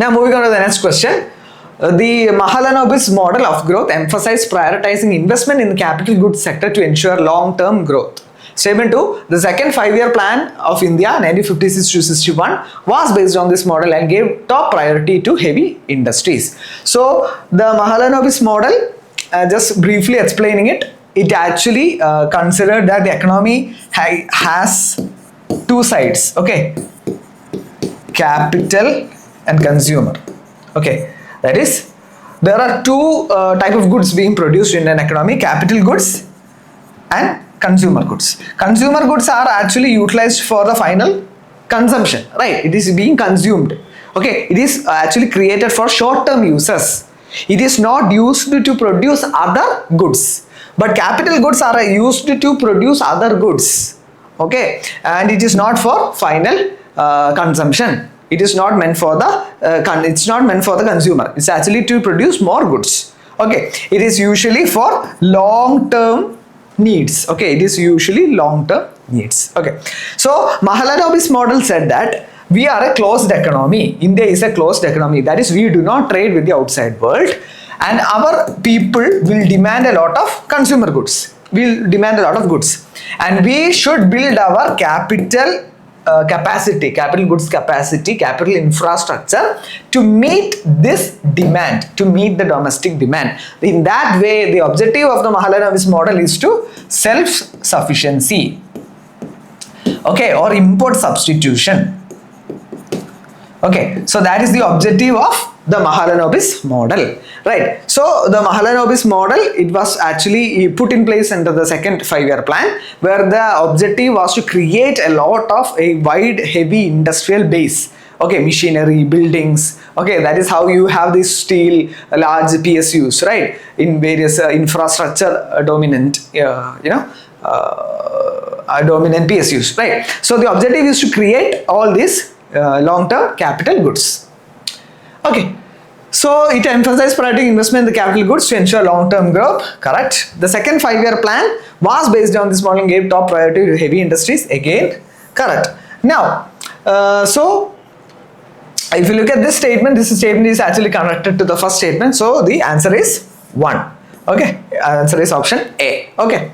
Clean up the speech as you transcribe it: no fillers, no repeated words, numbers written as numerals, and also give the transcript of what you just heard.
Now moving on to the next question. The Mahalanobis model of growth emphasized prioritizing investment in the capital goods sector to ensure long-term growth. Statement 2. The second 5-year plan of India 1956 to 61 was based on this model and gave top priority to heavy industries. So the Mahalanobis model, just briefly explaining it, it actually considered that the economy has two sides, okay, capital and consumer. Okay, that is, there are two type of goods being produced in an economy: capital goods and consumer goods. Consumer goods are actually utilized for the final consumption, right? It is being consumed. Okay, it is actually created for short-term uses. It is not used to produce other goods, but capital goods are used to produce other goods. Okay, and it is not for final consumption. It is not meant for the consumer. It's actually to produce more goods. Okay, it is usually for long-term needs. Okay, it is usually long-term needs. Okay, so Mahalanobis model said that we are a closed economy. India is a closed economy. That is, we do not trade with the outside world, and our people will demand a lot of consumer goods. Will demand a lot of goods, and we should build our capital capacity, capital goods capacity, capital infrastructure to meet this demand, to meet the domestic demand. In that way, the objective of the Mahalanobis model is to self-sufficiency, okay, or import substitution. Okay, so that is the objective of the Mahalanobis model, right? So the Mahalanobis model, it was actually put in place under the second 5-year plan, where the objective was to create a wide heavy industrial base. Okay, machinery, buildings. Okay, that is how you have this steel large PSUs, right, in various infrastructure dominant dominant PSUs, right? So the objective is to create all these long-term capital goods. Okay, so it emphasized prioritizing investment in the capital goods to ensure long-term growth. Correct. The second 5-year plan was based on this model and gave top priority to heavy industries. Again, correct. Now, so if you look at this statement is actually connected to the first statement. So the answer is 1. Okay, answer is option A. Okay.